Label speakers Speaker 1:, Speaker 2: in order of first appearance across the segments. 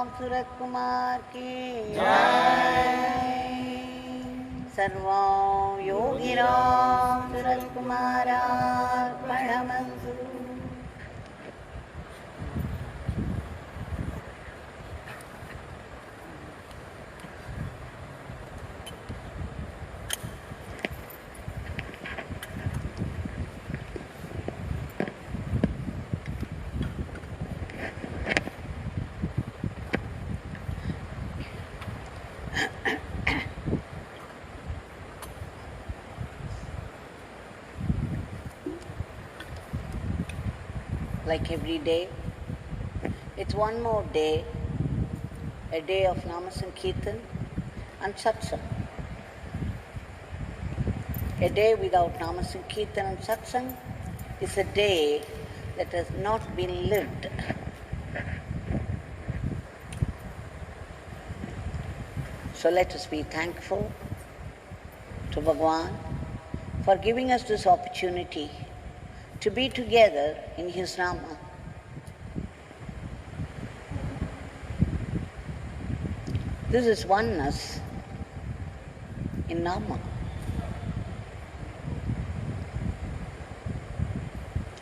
Speaker 1: Ramsuratkumar A. Sarvam Yogi Ramsuratkumar A. Like every day, it's one more day, a day of Nama Sankirtan and Satsang. A day without Nama Sankirtan and Satsang is a day that has not been lived. So let us be thankful to Bhagwan for giving us this opportunity to be together in His Nama. This is oneness in Nama.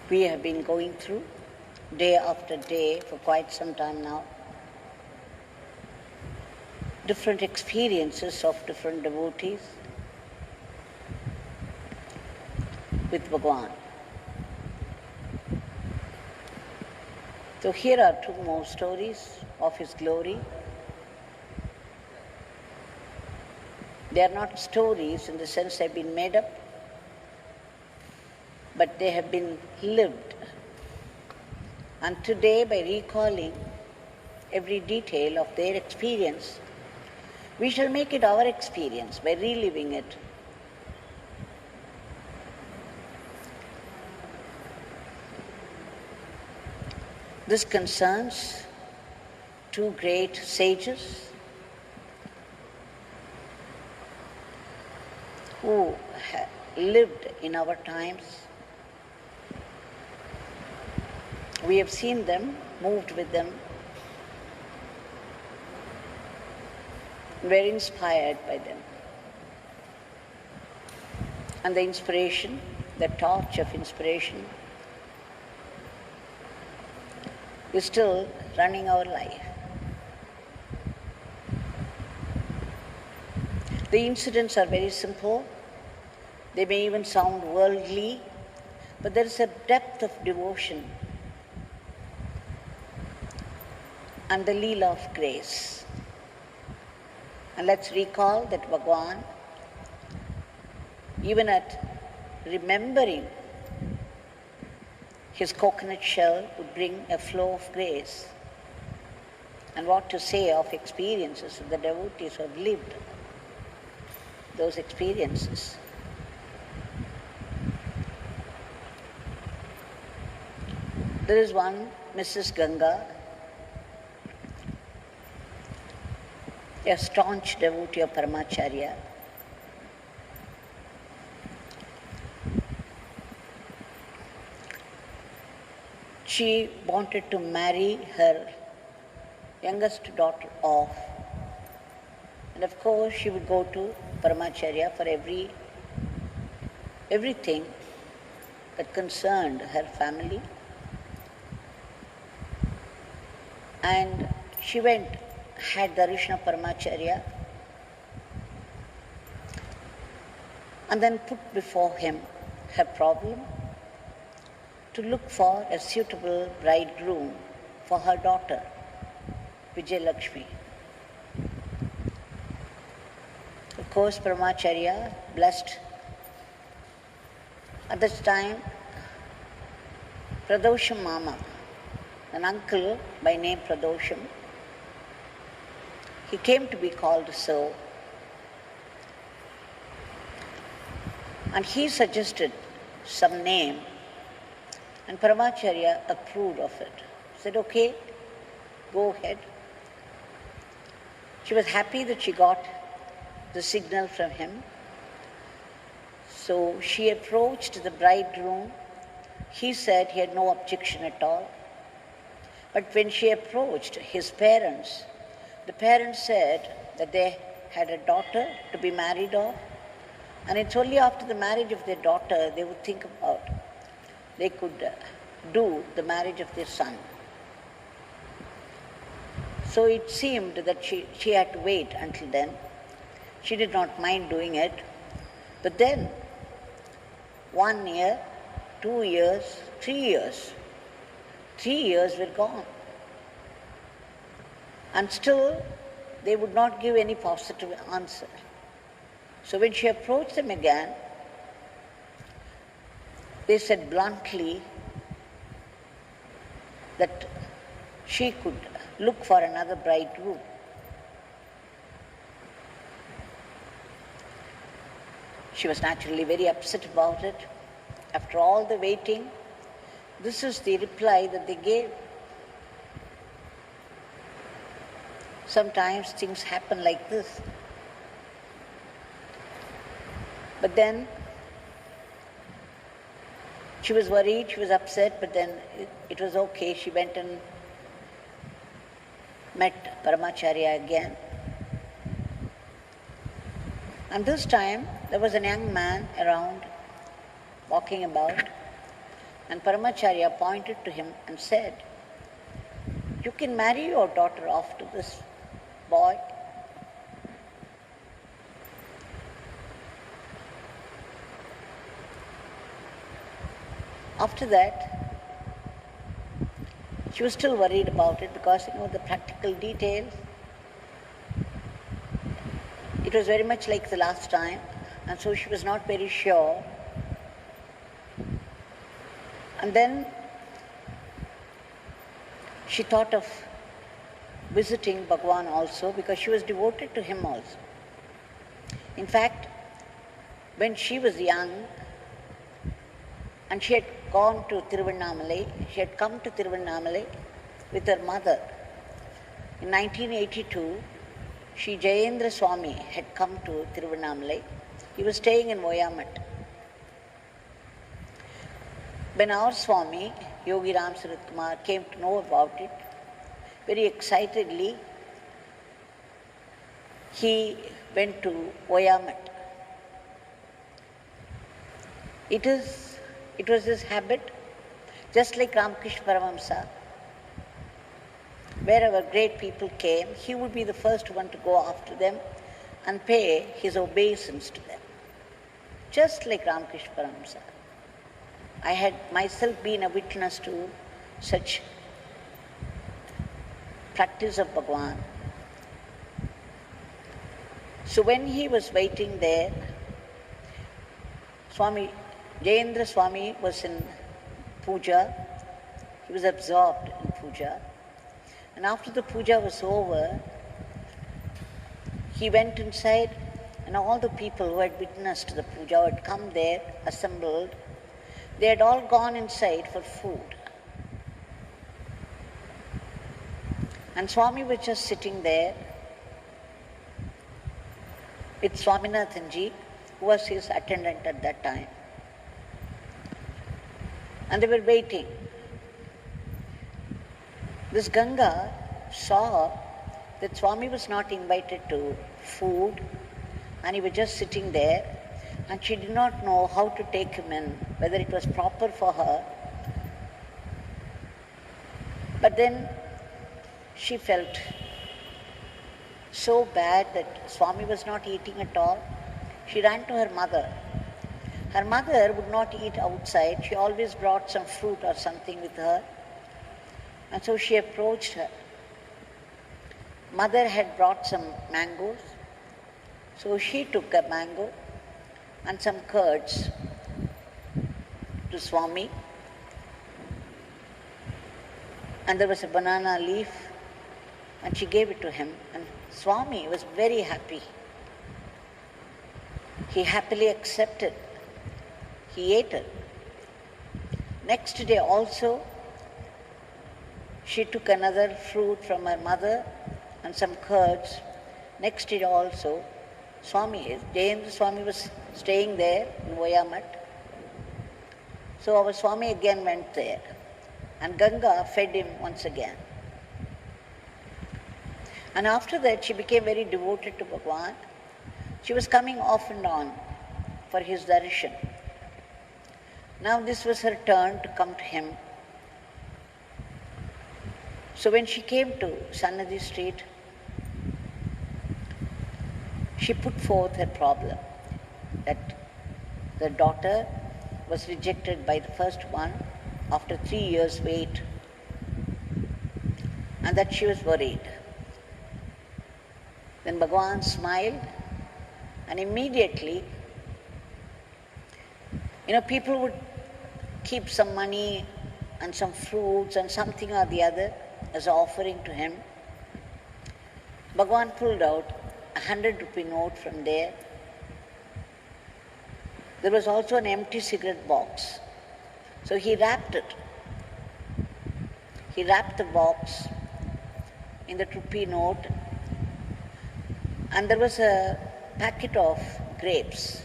Speaker 1: We have been going through day after day for quite some time now different experiences of different devotees with Bhagwan. So here are two more stories of his glory. They are not stories in the sense they've been made up, but they have been lived. And today, by recalling every detail of their experience, we shall make it our experience by reliving it. This concerns two great sages who lived in our times. We have seen them, moved with them, were inspired by them. And the inspiration, the torch of inspiration, is still running our life. The incidents are very simple. They may even sound worldly, but there is a depth of devotion and the leela of grace. And let's recall that Bhagwan, even at remembering his coconut shell, would bring a flow of grace. And what to say of experiences of the devotees who have lived those experiences. There is one Mrs. Ganga, a staunch devotee of Paramacharya. She wanted to marry her youngest daughter off. And of course she would go to Paramacharya for everything that concerned her family. And she went, had darshan of Paramacharya, and then put before him her problem to look for a suitable bridegroom for her daughter, Vijayalakshmi. Of course, Paramacharya blessed. At this time, Pradosham Mama, an uncle by name Pradosham, he came to be called so. And he suggested some name, and Paramacharya approved of it. Said, okay, go ahead. She was happy that she got the signal from him. So she approached the bridegroom. He said he had no objection at all. But when she approached his parents, the parents said that they had a daughter to be married off, and it's only after the marriage of their daughter they would think about they could do the marriage of their son. So it seemed that she had to wait until then. She did not mind doing it. But then, 1 year, 2 years, 3 years, 3 years were gone. And still, they would not give any positive answer. So when she approached them again, they said bluntly that she could look for another bridegroom. She was naturally very upset about it. After all the waiting, this is the reply that they gave. Sometimes things happen like this. But then she was worried, she was upset, but then it was okay. She went and met Paramacharya again. And this time there was a young man around, walking about, and Paramacharya pointed to him and said, "You can marry your daughter off to this boy." After that, she was still worried about it because, the practical details, it was very much like the last time, and so she was not very sure. And then she thought of visiting Bhagwan also, because she was devoted to him also. In fact, when she was young and she had gone to Tiruvannamalai, she had come to Tiruvannamalai with her mother. In 1982, Jayendra Swami had come to Tiruvannamalai. He was staying in Voyamat. When our Swami, Yogi Ramsuratkumar, came to know about it, very excitedly, he went to Voyamat. It was his habit, just like Ramakrishna Paramahamsa. Wherever great people came, he would be the first one to go after them and pay his obeisance to them. Just like Ramakrishna Paramahamsa. I had myself been a witness to such practice of Bhagwan. So when he was waiting there, Jayendra Swami was in puja. He was absorbed in puja. And after the puja was over, he went inside, and all the people who had witnessed the puja, who had come there, assembled, they had all gone inside for food. And Swami was just sitting there with Swaminathanji, who was his attendant at that time. And they were waiting. This Ganga saw that Swami was not invited to food, and he was just sitting there, and she did not know how to take him in, whether it was proper for her. But then she felt so bad that Swami was not eating at all. She ran to her mother. Her mother would not eat outside. She always brought some fruit or something with her. And so she approached her. Mother had brought some mangoes. So she took a mango and some curds to Swami. And there was a banana leaf, and she gave it to him. And Swami was very happy. He happily accepted. He ate it. Next day also, she took another fruit from her mother and some curds. Next day also, Jayendra Swami was staying there in Voyamat. So our Swami again went there, and Ganga fed him once again. And after that, she became very devoted to Bhagwan. She was coming off and on for his darshan. Now this was her turn to come to him. So when she came to Sannadhi Street, she put forth her problem that the daughter was rejected by the first one after 3 years' wait, and that she was worried. Then Bhagwan smiled, and immediately, people would keep some money and some fruits and something or the other as an offering to him. Bhagwan pulled out a 100-rupee note from there. There was also an empty cigarette box. So he wrapped it. He wrapped the box in the rupee note, and there was a packet of grapes.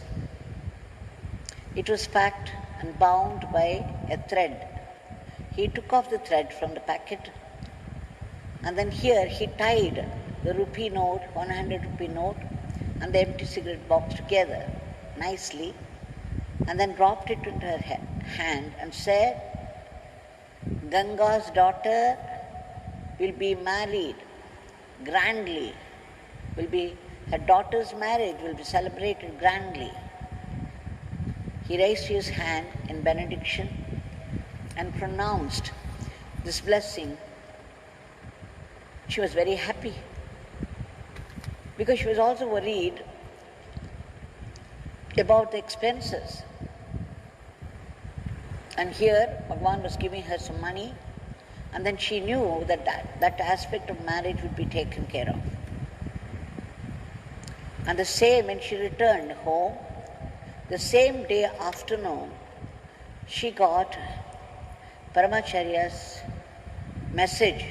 Speaker 1: It was packed and bound by a thread. He took off the thread from the packet, and then here he tied the rupee note, 100 rupee note, and the empty cigarette box together nicely, and then dropped it into her hand and said, Ganga's daughter will be married grandly, her daughter's marriage will be celebrated grandly. He raised his hand in benediction and pronounced this blessing. She was very happy because she was also worried about the expenses. And here Bhagwan was giving her some money, and then she knew that aspect of marriage would be taken care of. And the same, when she returned home, the same day afternoon, she got Paramacharya's message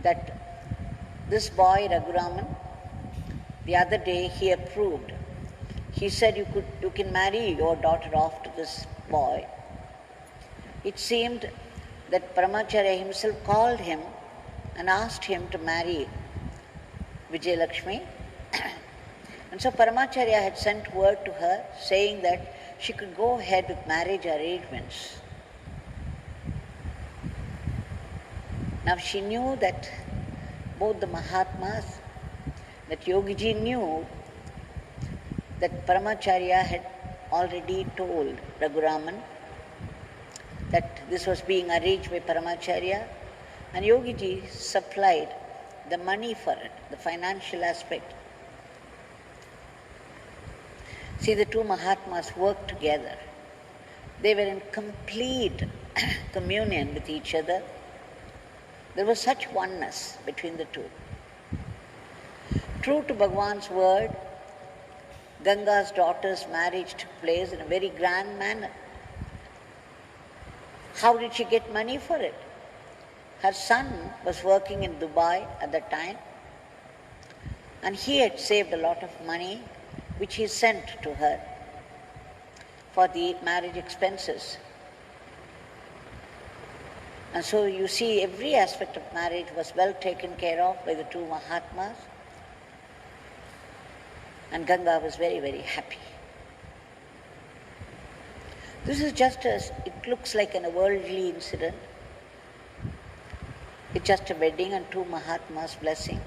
Speaker 1: that this boy Raghuraman, the other day he approved. He said you can marry your daughter off to this boy. It seemed that Paramacharya himself called him and asked him to marry Vijayalakshmi. And so Paramacharya had sent word to her saying that she could go ahead with marriage arrangements. Now she knew that both the Mahatmas, that Yogiji knew that Paramacharya had already told Raghuraman that this was being arranged by Paramacharya, and Yogiji supplied the money for it, the financial aspect. See, the two Mahatmas worked together. They were in complete communion with each other. There was such oneness between the two. True to Bhagwan's word, Ganga's daughter's marriage took place in a very grand manner. How did she get money for it? Her son was working in Dubai at that time, and he had saved a lot of money which he sent to her for the marriage expenses. And so you see, every aspect of marriage was well taken care of by the two Mahatmas, and Ganga was very, very happy. This is just as, it looks like a worldly incident. It's just a wedding and two Mahatmas' blessing.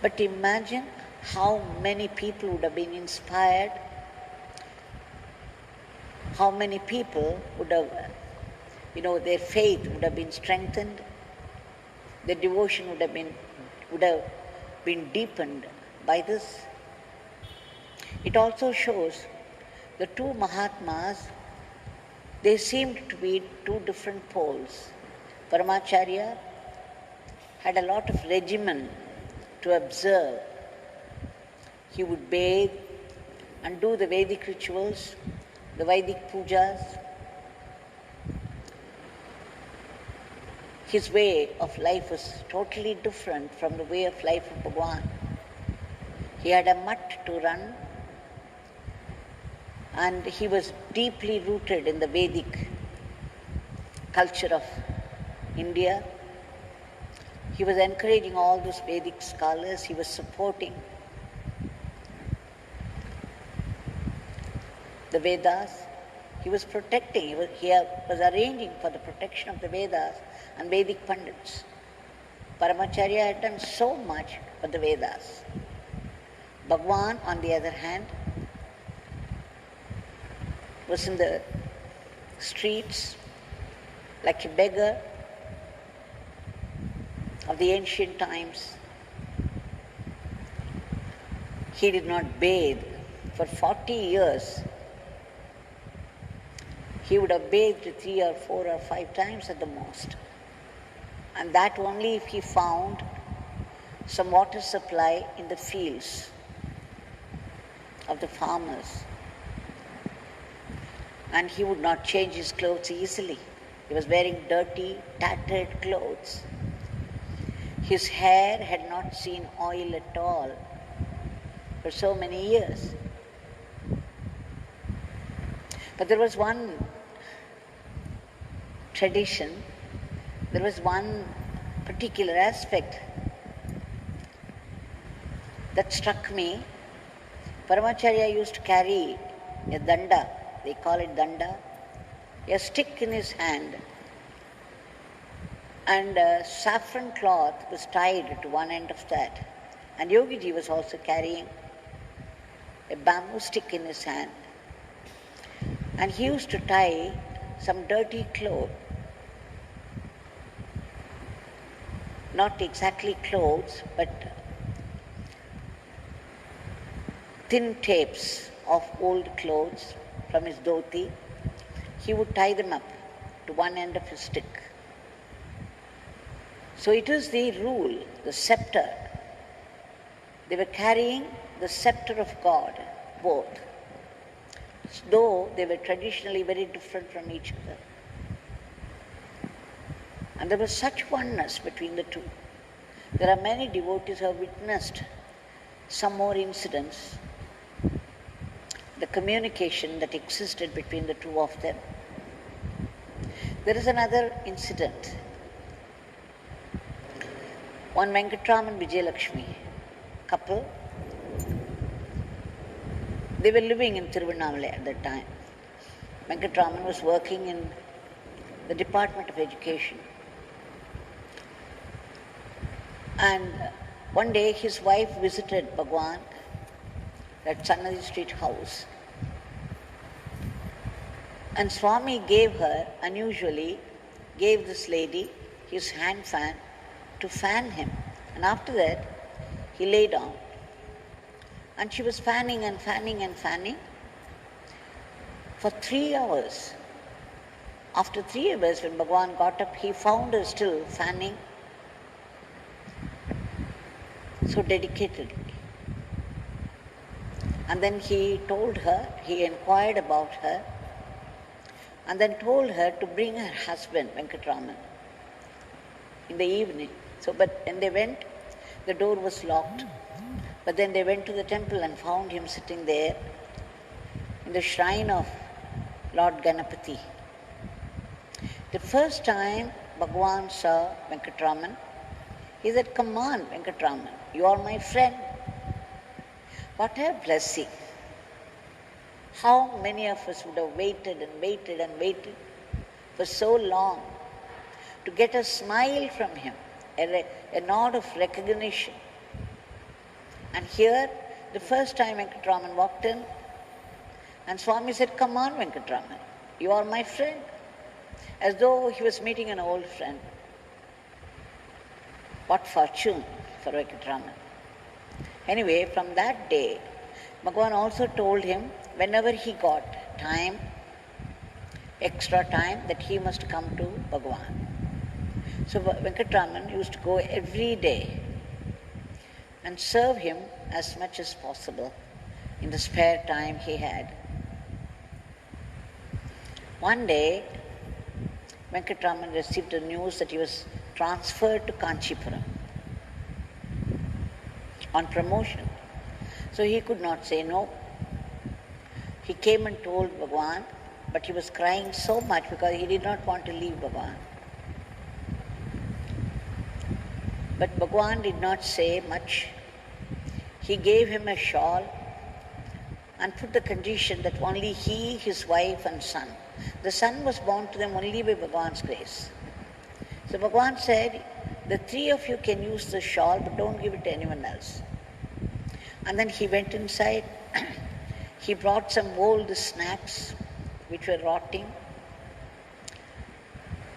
Speaker 1: But imagine how many people would have been inspired, how many people would have, their faith would have been strengthened, their devotion would have been deepened by this. It also shows the two Mahatmas, they seemed to be two different poles. Paramacharya had a lot of regimen to observe. He would bathe and do the Vedic rituals, the Vedic pujas. His way of life was totally different from the way of life of Bhagwan. He had a mutt to run, and he was deeply rooted in the Vedic culture of India. He was encouraging all those Vedic scholars, he was supporting the Vedas, he was protecting, he was arranging for the protection of the Vedas and Vedic Pandits. Paramacharya had done so much for the Vedas. Bhagwan, on the other hand, was in the streets like a beggar of the ancient times. He did not bathe for 40 years. He would have bathed 3 or 4 or 5 times at the most. And that only if he found some water supply in the fields of the farmers. And he would not change his clothes easily. He was wearing dirty, tattered clothes. His hair had not seen oil at all for so many years. But there was one tradition, there was one particular aspect that struck me. Paramacharya used to carry a danda, they call it danda, a stick in his hand, and a saffron cloth was tied to one end of that. And Yogiji was also carrying a bamboo stick in his hand. And he used to tie some dirty cloth, not exactly clothes, but thin tapes of old clothes from his dhoti. He would tie them up to one end of his stick. So it is the rule, the scepter. They were carrying the scepter of God, both, though they were traditionally very different from each other. And there was such oneness between the two. There are many devotees who have witnessed some more incidents, the communication that existed between the two of them. There is another incident. One Venkataraman Vijayalakshmi couple, they were living in Tiruvannamalai at that time. Venkataraman was working in the Department of Education. And one day his wife visited Bhagwan at Sannadi Street house. And Swami unusually gave this lady his hand fan to fan him. And after that, he lay down. And she was fanning and fanning and fanning for 3 hours. After 3 hours, when Bhagwan got up, he found her still fanning so dedicatedly. And then he told her, he inquired about her, and then told her to bring her husband, Venkataraman, in the evening. But when they went, the door was locked. But then they went to the temple and found him sitting there in the shrine of Lord Ganapati. The first time Bhagwan saw Venkataraman, he said, "Come on, Venkataraman, you are my friend." What a blessing. How many of us would have waited and waited and waited for so long to get a smile from him, a nod of recognition. And here, the first time Venkataraman walked in, and Swami said, "Come on, Venkataraman, you are my friend," as though he was meeting an old friend. What fortune for Venkataraman. Anyway, from that day, Bhagwan also told him whenever he got time, extra time, that he must come to Bhagwan. So Venkataraman used to go every day and serve him as much as possible in the spare time he had. One day, Venkataraman received the news that he was transferred to Kanchipuram on promotion. So he could not say no. He came and told Bhagwan, but he was crying so much because he did not want to leave Bhagwan. But Bhagwan did not say much. He gave him a shawl and put the condition that only he, his wife and son. The son was born to them only by Bhagwan's grace. So Bhagwan said, the three of you can use the shawl, but don't give it to anyone else. And then he went inside. He brought some old snacks which were rotting.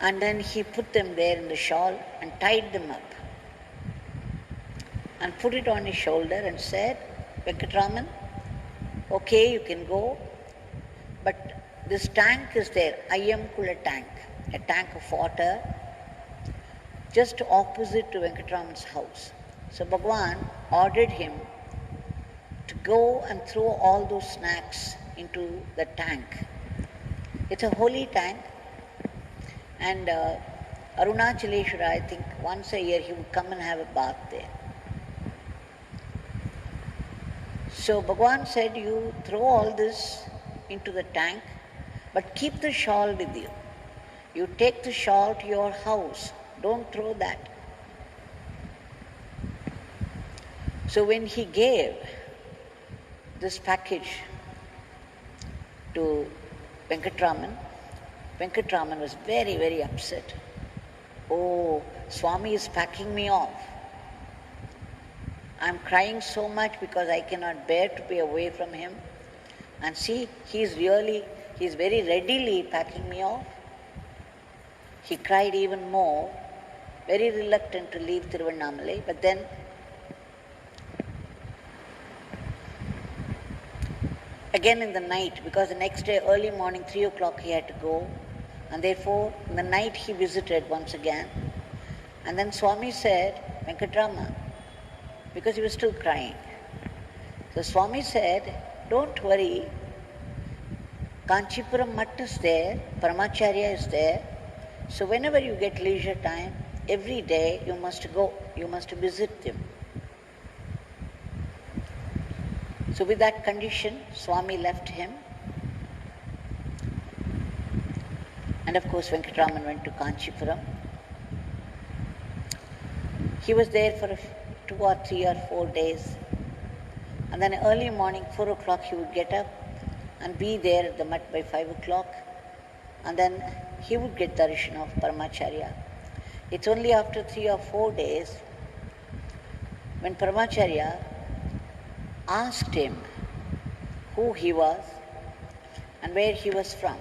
Speaker 1: And then he put them there in the shawl and tied them up. And put it on his shoulder and said, Venkataraman, okay, you can go, but this tank is there, Ayyamkula tank, a tank of water, just opposite to Venkataraman's house. So Bhagwan ordered him to go and throw all those snacks into the tank. It's a holy tank, and Arunachaleshwara, I think once a year he would come and have a bath there. So Bhagwan said, you throw all this into the tank, but keep the shawl with you. You take the shawl to your house. Don't throw that. So when he gave this package to Venkataraman, Venkataraman was very, very upset. Oh, Swami is packing me off. I'm crying so much because I cannot bear to be away from him. And see, he's very readily packing me off. He cried even more, very reluctant to leave Tiruvannamalai. But then again in the night, because the next day early morning 3 o'clock he had to go, and therefore in the night he visited once again. And then Swami said, Venkataraman, because he was still crying. So Swami said, don't worry, Kanchipuram Mutt is there, Paramacharya is there, so whenever you get leisure time, every day you must go, you must visit him. So with that condition, Swami left him. And of course Venkataraman went to Kanchipuram. He was there for 2 or 3 or 4 days. And then early morning, 4 o'clock, he would get up and be there at the mutt by 5 o'clock. And then he would get darshan of Paramacharya. It's only after 3 or 4 days when Paramacharya asked him who he was and where he was from.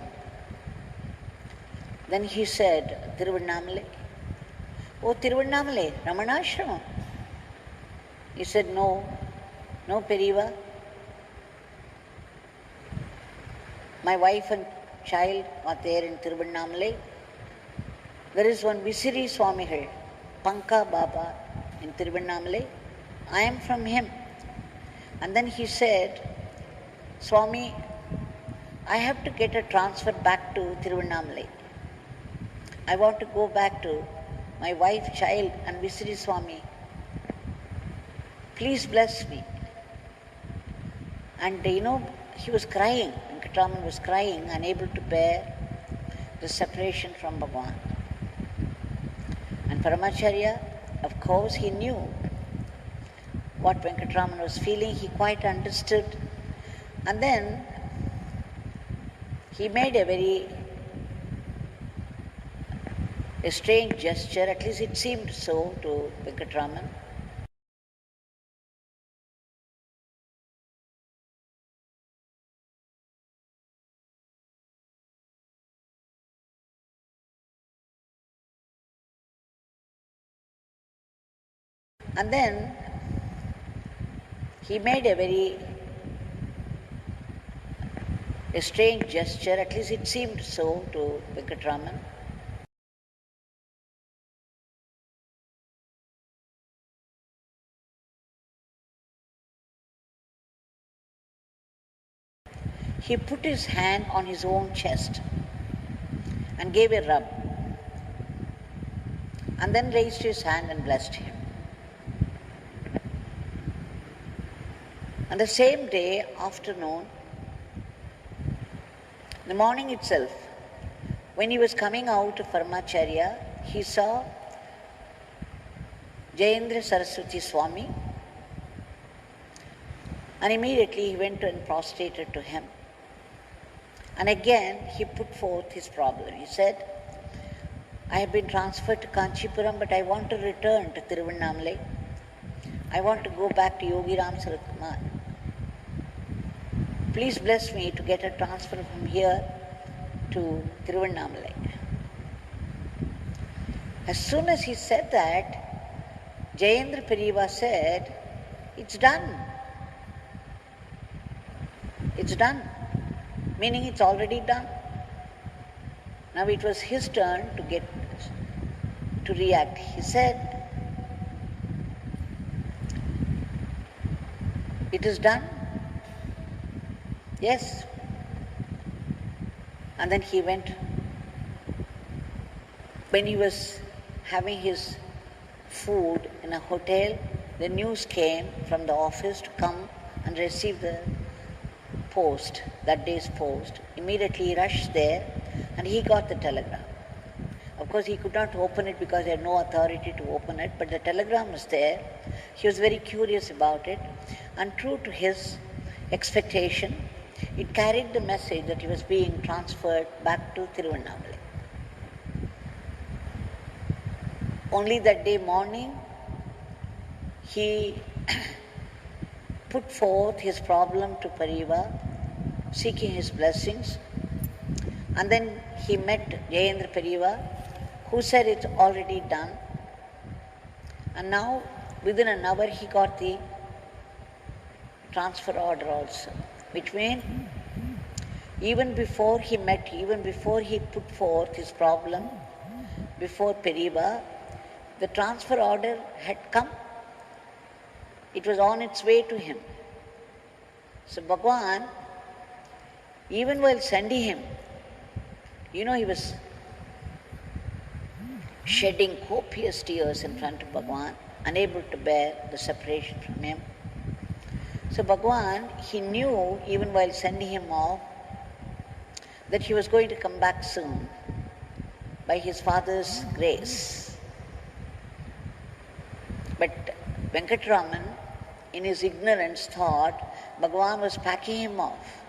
Speaker 1: Then he said, Tiruvannamalai. Oh, Tiruvannamalai, Ramanashramam. He said, no, Periva. My wife and child are there in Tiruvannamalai. There is one Visiri Swamigal, Panka Baba in Tiruvannamalai. I am from him. And then he said, Swami, I have to get a transfer back to Tiruvannamalai. I want to go back to my wife, child and Visiri Swami. Please bless me. And he was crying. Venkataraman was crying, unable to bear the separation from Bhagwan. And Paramacharya, of course, he knew what Venkataraman was feeling. He quite understood. And then he made a strange gesture, at least it seemed so to Venkataraman. And then he made a strange gesture, at least it seemed so to Venkataraman. He put his hand on his own chest and gave a rub, and then raised his hand and blessed him. And the same day, afternoon, the morning itself, when he was coming out of Paramacharya, he saw Jayendra Saraswathi Swami, and immediately he went and prostrated to him. And again he put forth his problem. He said, I have been transferred to Kanchipuram, but I want to return to Tiruvannamalai. I want to go back to Yogi Ramsuratkumar. Please bless me to get a transfer from here to Tiruvannamalai. As soon as he said that, Jayendra Periva said, it's done. It's done. Meaning it's already done. Now it was his turn to react. He said, it is done. Yes. And then he went. When he was having his food in a hotel, the news came from the office to come and receive the post, that day's post. Immediately he rushed there and he got the telegram. Of course he could not open it because he had no authority to open it, but the telegram was there. He was very curious about it, and true to his expectation, it carried the message that he was being transferred back to Tiruvannamalai. Only that day morning, he put forth his problem to Pariva, seeking his blessings, and then he met Jayendra Periva, who said it's already done. And now, within an hour, he got the transfer order also, which means even before he put forth his problem before Periva, the transfer order had come. It was on its way to him. So Bhagwan, even while sending him, he was shedding copious tears in front of Bhagwan, unable to bear the separation from him. So Bhagwan, he knew, even while sending him off, that he was going to come back soon by his father's grace. But Venkataraman, in his ignorance, thought Bhagwan was packing him off.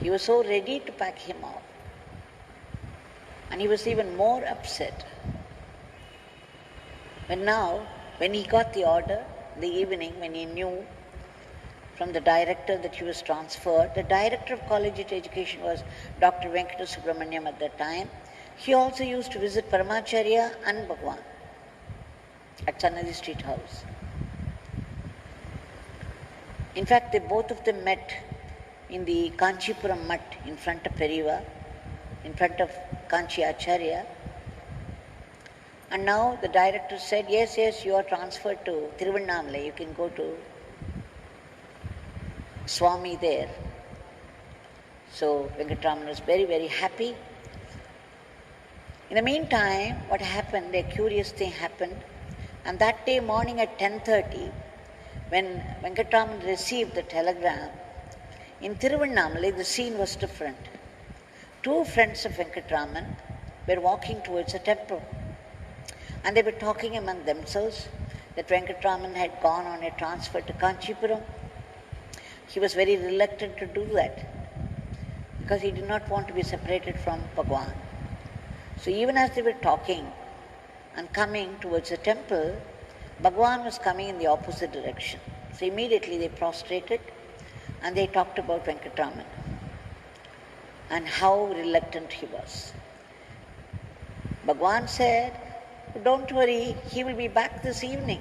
Speaker 1: He was so ready to pack him off. And he was even more upset. But now, when he got the order, the evening, when he knew from the director that he was transferred, the director of collegiate education was Dr. Venkataraman at that time. He also used to visit Paramacharya and Bhagwan at Channadi Street House. In fact, they both of them met in the Kanchipuram Mutt in front of Periva, in front of Kanchi Acharya. And now the director said, yes, you are transferred to Tiruvannamalai. You can go to Swami there. So Venkataraman was very, very happy. In the meantime, what happened, a curious thing happened. And that day morning at 10:30, when Venkataraman received the telegram, in Tiruvannamalai the scene was different. Two friends of Venkataraman were walking towards a temple. And they were talking among themselves that Venkataraman had gone on a transfer to Kanchipuram. He was very reluctant to do that because he did not want to be separated from Bhagwan. So even as they were talking and coming towards the temple, Bhagwan was coming in the opposite direction. So immediately they prostrated and they talked about Venkataraman and how reluctant he was. Bhagwan said, don't worry, he will be back this evening.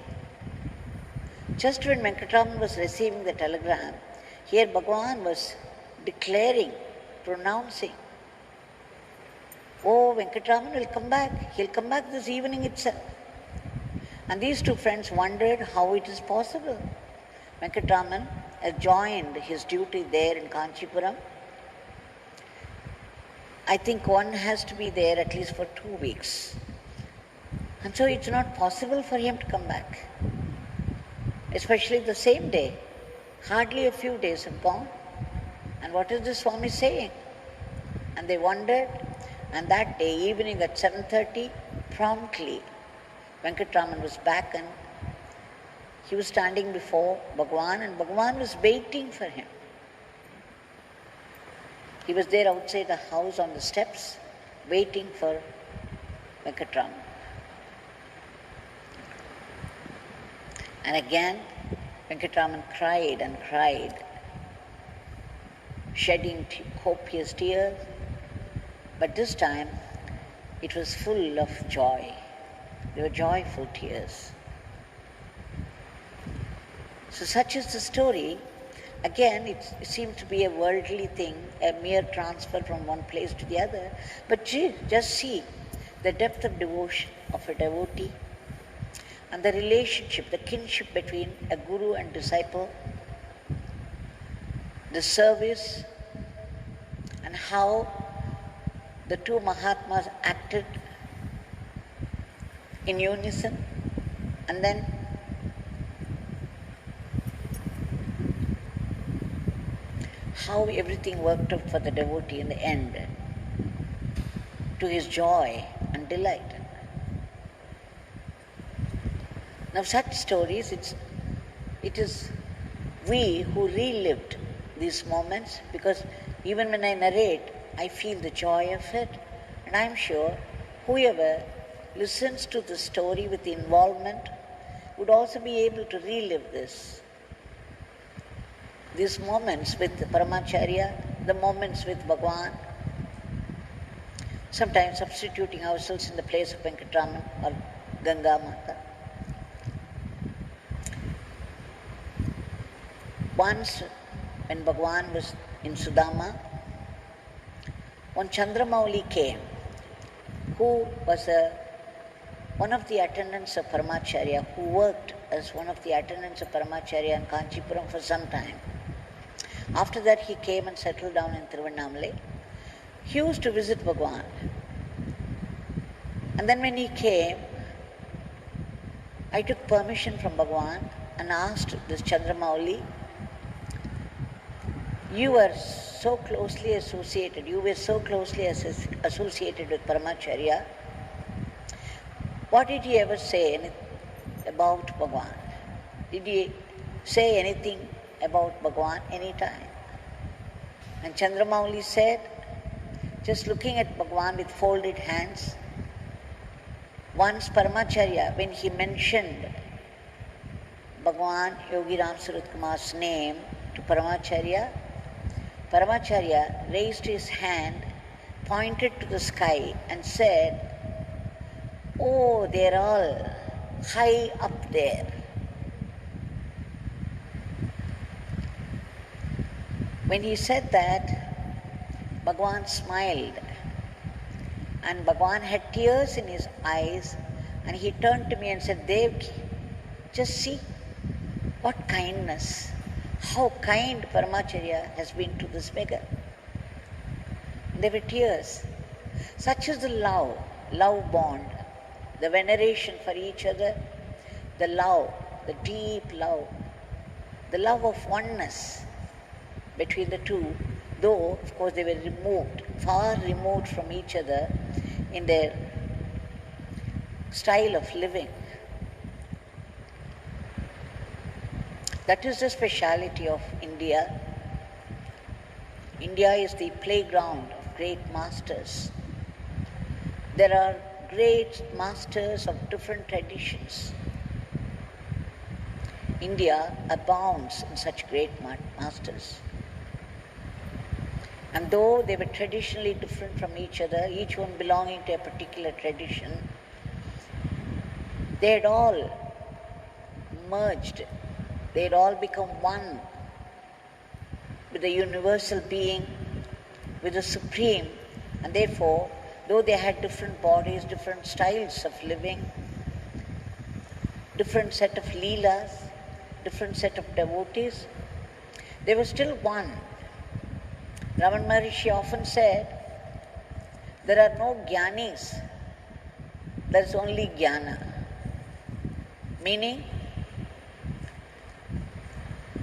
Speaker 1: Just when Venkataraman was receiving the telegram, here Bhagwan was declaring, pronouncing, oh, Venkataraman will come back. He'll come back this evening itself. And these two friends wondered how it is possible. Venkataraman has joined his duty there in Kanchipuram. I think one has to be there at least for 2 weeks. And so it's not possible for him to come back. Especially the same day. Hardly a few days have gone. And what is the Swami saying? And they wondered. And that day, evening at 7:30, promptly, Venkataraman was back and he was standing before Bhagwan and Bhagwan was waiting for him. He was there outside the house on the steps waiting for Venkataraman. And again, Venkataraman cried and cried, shedding copious tears, but this time it was full of joy. They were joyful tears. So such is the story. Again, it seems to be a worldly thing, a mere transfer from one place to the other. But just see the depth of devotion of a devotee and the relationship, the kinship between a guru and disciple, the service, and how the two Mahatmas acted in unison, and then how everything worked out for the devotee in the end, to his joy and delight. Now such stories, it is we who relived these moments, because even when I narrate, I feel the joy of it, and I am sure whoever listens to the story with involvement would also be able to relive these moments with Paramacharya, the moments with Bhagwan, sometimes substituting ourselves in the place of Venkataraman or Ganga Mata. Once, when Bhagwan was in Sudama, one Chandramouli came, who was one of the attendants of Paramacharya, who worked as one of the attendants of Paramacharya in Kanchipuram for some time. After that, he came and settled down in Tiruvannamalai. He used to visit Bhagwan. And then when he came, I took permission from Bhagwan and asked this Chandramouli, you were so closely associated with Paramacharya. What did he ever say about Bhagwan? Did he say anything about Bhagwan any time? And Chandramouli said, just looking at Bhagwan with folded hands, once Paramacharya, when he mentioned Bhagwan Yogi Ramsuratkumar's name to Paramacharya, Paramacharya raised his hand, pointed to the sky and said, oh, they're all high up there. When he said that, Bhagwan smiled, and Bhagwan had tears in his eyes, and he turned to me and said, Devaki, just see what kindness, how kind Paramacharya has been to this beggar. There were tears. Such is the love bond, the veneration for each other, the love, the deep love, the love of oneness between the two, though, of course, they were removed, far removed from each other in their style of living. That is the speciality of India. India is the playground of great masters. There are great masters of different traditions. India abounds in such great masters. And though they were traditionally different from each other, each one belonging to a particular tradition, they had all merged. They had all become one with the universal being, with the Supreme, and therefore, though they had different bodies, different styles of living, different set of leelas, different set of devotees, they were still one. Raman Maharishi often said, there are no jnanis, there is only jnana. Meaning,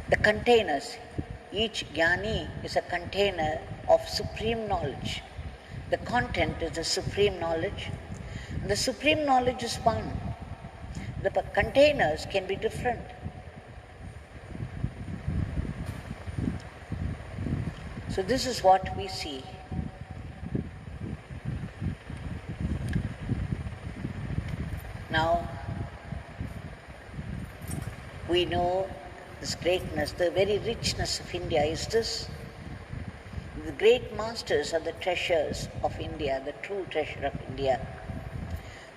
Speaker 1: the containers, each jnani is a container of supreme knowledge. The content is the supreme knowledge. And the supreme knowledge is one. The containers can be different. So this is what we see. Now, we know this greatness, the very richness of India is this. The great masters are the treasures of India, the true treasure of India.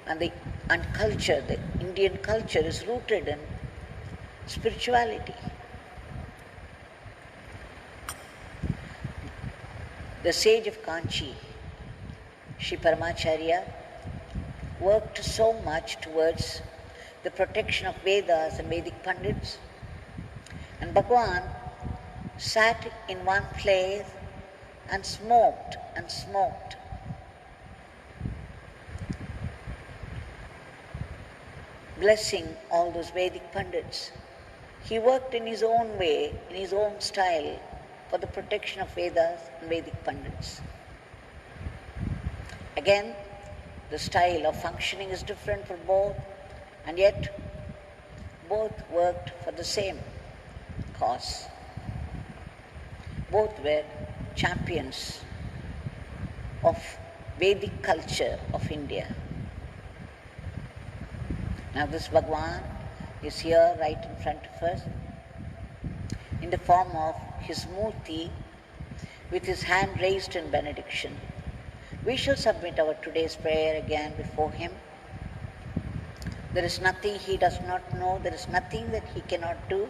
Speaker 1: And culture, the Indian culture is rooted in spirituality. The sage of Kanchi, Sri Paramacharya, worked so much towards the protection of Vedas and Vedic Pandits. And Bhagwan sat in one place and smoked, blessing all those Vedic Pandits. He worked in his own way, in his own style, for the protection of Vedas and Vedic Pandits. Again, the style of functioning is different for both, and yet both worked for the same cause. Both were champions of Vedic culture of India. Now this Bhagwan is here right in front of us in the form of his Murti with his hand raised in benediction. We shall submit our today's prayer again before him. There is nothing he does not know, there is nothing that he cannot do.